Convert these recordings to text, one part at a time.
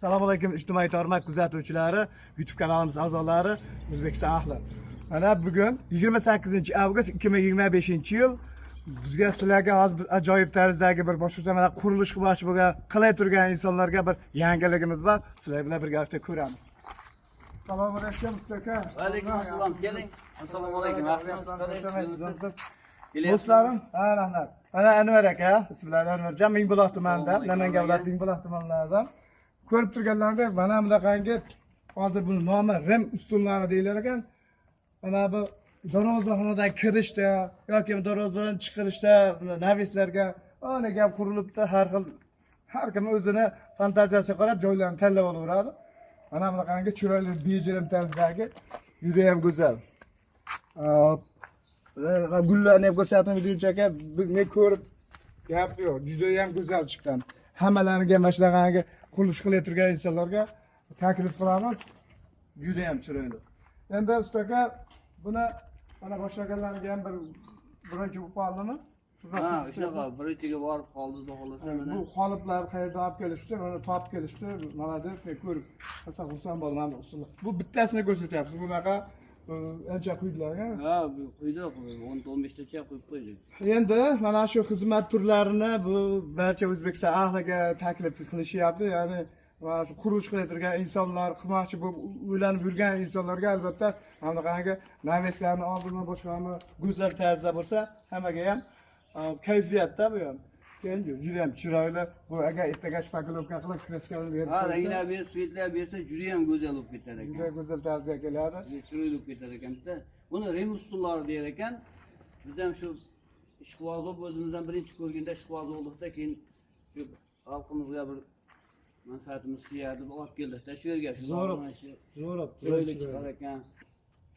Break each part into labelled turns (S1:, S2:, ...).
S1: Assalomu alaykum ijtimoiy tarmoq kuzatuvchilari, YouTube kanalimiz a'zolari, O'zbekiston ahli. Mana bugun 28-avgust 2025-yil bizga sizlarga hozir ajoyib tarzdagi bir boshqa qurilish qilmoqchi bo'lgan, qilay turgan insonlarga bir yangiligimiz bor. Sizlar bilan birgalikda ko'ramiz. Assalomu alaykum aka.
S2: Va alaykum assalom. Keling. Assalomu alaykum. Yaxshimisiz?
S1: Do'stlarim, rahmat. Mana Anvar aka, ismlari Anvarjon, Mingbuloq tumanida, Namangan viloyati Mingbuloq tumanlaridan. Ko'rib turganlarda mana bunaqangi hozir bu nomi rim ustunlari deyilar ekan. Mana bu darvozaxonadan kirishda yoki darvozadan chiqishda navislarga ana gap qurilibdi, har kim o'zini fantaziyasiga qarab joylarni tanlab olaveradi. Mana bunaqangi chiroyli bejirim tarzdagi juda ham go'zal. Gullarni ham ko'rsatdim videochaka, men ko'rib gap yo'q, juda ham go'zal chiqqan. Hammalariga mana shunaqangi qurilish qilayotgan turgan insonlarga taklif qilamiz. Juda ham chiroyli. Endi ustaka buni mana boshlaganlarga ham birinchi bo'lib qoldimi?
S2: Ha, o'shaqa birinchiga borib qoldi, xudo xolasa mana.
S1: Bu qoliplar qayerdan olib kelishdi, mana topib kelishdi. Malades, men ko'rib, xursand bo'ldim usul. Bu bittasini ko'rsatyapsiz. Bunaqa ancha quydilar-a?
S2: Ha, quydi, 10-15 tacha qo'yib qo'ydik.
S1: Endi mana shu xizmat turlarini bu barcha O'zbekiston ahliga taklif qilishyapti. Ya'ni mana shu qurilish qilayotgan insonlar, qilmoqchi bo'lib o'ylanib yurgan insonlarga albatta mana bunaqangi naveslarni oldindan boshqami go'zal tarzda bo'lsa, hammaga ham kayfiyatda bu ham. Keyin juda ham chiroyli. Bu agar ertaga shpakilovka qilib kreskani berib.
S2: Ha, ranglar berib, svetlar bersa juda ham go'zal bo'lib ketar ekan.
S1: Juda go'zal tarzga keladi.
S2: Chiroyli bo'lib ketar ekan-da. Buni rim ustunlari der ekan. Biz ham shu ishqiboz bo'lib o'zimizdan birinchi ko'rganda ishqiboz bo'ldikda, keyin shu xalqimizga bir manfaatimiz tegadi, olib keldikda shu yerga shu
S1: zo'r
S2: chiroyli chiqar ekan.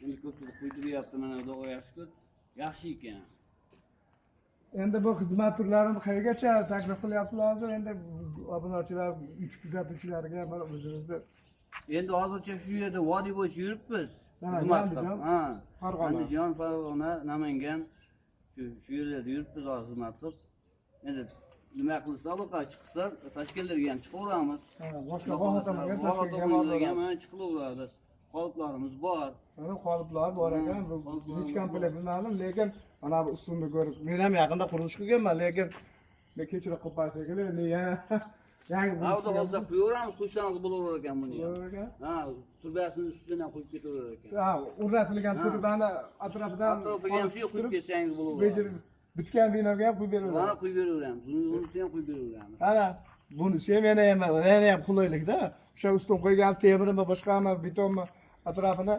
S2: Endi ko'pchilik quydiryapti, mana xudoga yaxshi yaxshi ekan.
S1: Endi bu xizmat turlarini qayergacha taklif qilyapsizlar? Endi obunachilar, kuzatuvchilarga bir o'zingizni.
S2: Endi hozircha shu yerda vodiy bo'yicha yuribmiz.
S1: Andijon,
S2: Andijon, Farg'ona, Namangan shu yerlarda yuribmiz hozir xizmat qilib. Endi nima qilsa, aloqa chiqsa, Toshkentlarga ham chiqaveramiz.
S1: Boshqa holatlarga
S2: Toshkentga chiqilaveradi. Qoliplarimiz bor.
S1: Mana qoliplar bor ekan. Hech komplekt bilmadim, lekin mana bu ustunni ko'rib, men ham yaqinda qurilish qilganman, lekin men kechroq qo'par shekilli, men yana yangi
S2: Avda bo'lsa qo'yaveramiz, qo'ysangiz bo'laverar ekan buni. Ha, turbasini ustidan qo'yib ketaverar ekan.
S1: Ha, o'rnatilgan turbani atrofidan
S2: ham shu qo'yib ketsangiz bo'laveradi.
S1: Bitgan binoga ham qo'yib beraveramiz.
S2: Mana qo'yib beraveramiz. Bunisi ham qo'yib beraveramiz.
S1: Ana, bunisi ham yana ham qulaylikda. O'sha ustun qo'ygan temirmi, boshqami, betonmi atrofini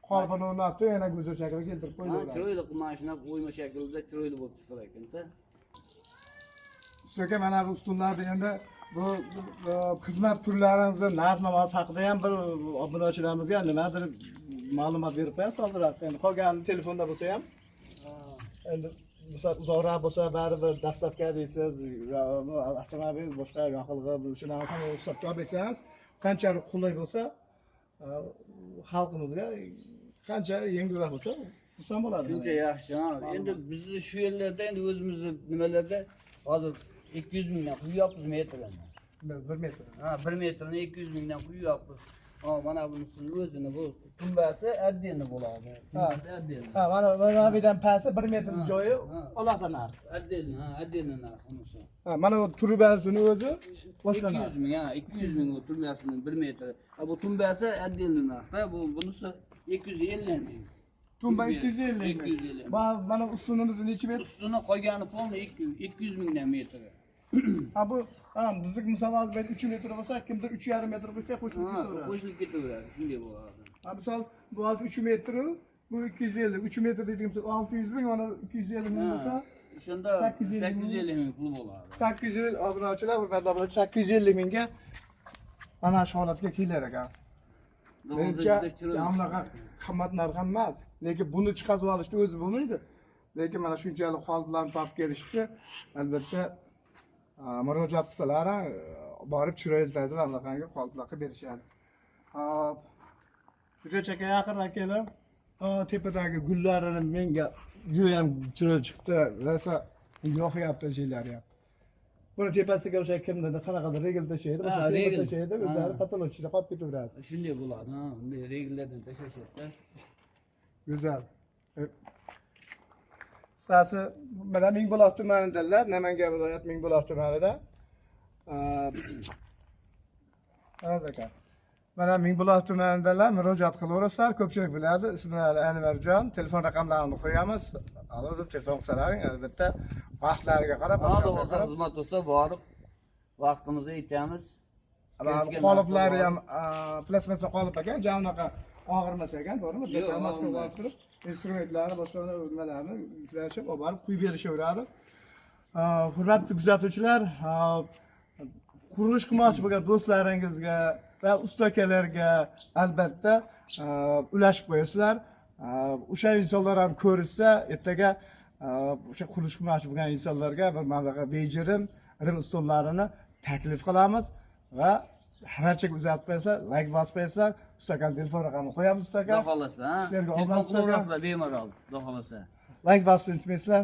S1: qolibini o'rnatib, yana go'zal shaklga keltirib qo'yiladi.
S2: Chiroyli mashina o'yma shaklida chiroyli bo'lib chiqar ekan-da.
S1: Ustaka mana bu ustunlarda endi bu xizmat turlaringizni narx-navosi haqida ham bir obunachilarimizga nimadir ma'lumot berib qo'yasiz hozirroq. Endi qolgan telefonda bo'lsa ham endi uzoqroq bo'lsa baribir dastavka deysiz, avtomobil boshqa yoqilg'i shunaqa ham hisobga olsangiz, qanchalik qulay bo'lsa xalqimizga qancha yengilroq bo'lsa, xursand bo'ladi.
S2: Shuncha yaxshi. Endi bizni shu yerlarda endi o'zimizni nimalarda hozir 200 mingdan quyapmiz metrdan.
S1: 1 metr.
S2: Ha, 1 metrni 200 mingdan quyapmiz. Ha, mana bunisi o'zini bu tumbasi отдельно bo'ladi.
S1: Ha, mana bu yerdan pasti 1 metr joyi alohida narx.
S2: Отдельно narx bunisi.
S1: Ha, mana bu turbasini o'zi boshqa narx.
S2: 200 ming, 200 ming o turbasini 1 metr. Ha, bu tumbasi отдельно narxda, bunisi 250 ming.
S1: Tumba 250 ming.
S2: 250.
S1: Mana ustunimiz necha metr?
S2: Ustuni qolgani polni 200 mingdan metr.
S1: Ha bu, bizning misol hozir 3 metr bo'lsa, kimdir 3,5 metr bo'lsa qo'shilib ketaveradi.
S2: Qo'shilib ketaveradi, shunday bo'ladi.
S1: Ha, misol bu hozir 3 metr, bu 250. 3 metr dediğimiz 600 ming, mana 250 ming bo'lsa,
S2: shunda 850 ming pul bo'ladi.
S1: 850 obunachilar, hurmatli obunachilar, 850 mingga mana shu holatga kelar ekan. Menimcha bunaqa qimmat narx emas, lekin buni chiqazib olishni o'zi bo'lmaydi. Lekin mana shunchalik qoliplarni topib kelishdi, albatta murojaat qilsalar, borib chiroyli tarzda bunaqangi qoliplarga berishadi. Hop. Videochaka yaqindan kelib, tepadagi gullarini menga juda ham chiroyli chiqdi. Rosa yoqyapti şeyler ham. Buni tepasiga o'sha kimdir, qanaqadir regl tashlaydi, o'sha
S2: Ha,
S1: regl
S2: regl.
S1: tashlaydi, o'zlari
S2: Ha.
S1: katalog ichida qolib ketaveradi.
S2: Shunday bo'ladi, ha. Bunday regellardan tashlashadi.
S1: Güzel. Qisqasi, mana Mingbuloq tumanidalar, Namangan viloyat Mingbuloq tumanida. Aziz aka. Mana Mingbuloq tumanidalar murojaat qilaverasizlar, ko'pchilik biladi. Ismlari Anvarjon, telefon raqamlarini qo'yamiz. Alloh deb telefon qilsalaring, albatta vaqtlariga qarab,
S2: Ha,
S1: boshqasiga
S2: bo'lsa
S1: qarab.
S2: xizmat bo'lsa borib vaqtimizni aytamiz.
S1: Qoliplari ham plasmassa qolip ekan, ja unaqa og'irmas ekan, to'g'rimi?
S2: Yo'q,
S1: Damasga
S2: og'irmas.
S1: olib turib, instrumentlari boshqa nimalarni yuklashib, olib borib quyib berishaveradi. Hurmatli kuzatuvchilar, qurilish qilmoqchi bo'lgan do'stlaringizga va ustakalarga albatta ulashib qo'yasizlar. O'sha insonlar ham ko'rishsa, ertaga o'sha qurilish qilmoqchi bo'lgan insonlarga bir mablag' bejirim rim ustullarini taklif qilamiz va barchaga uzatib qo'ysa, like bosib qo'yasizlar. Ustakan telefon raqamini qo'yamiz ustakan.
S2: Xudo xolasa, ha.
S1: Sizlarga
S2: Telefon
S1: omad
S2: qilaverasizlar bemalol, xudo xolasa.
S1: Like bosishni unutmaysizlar.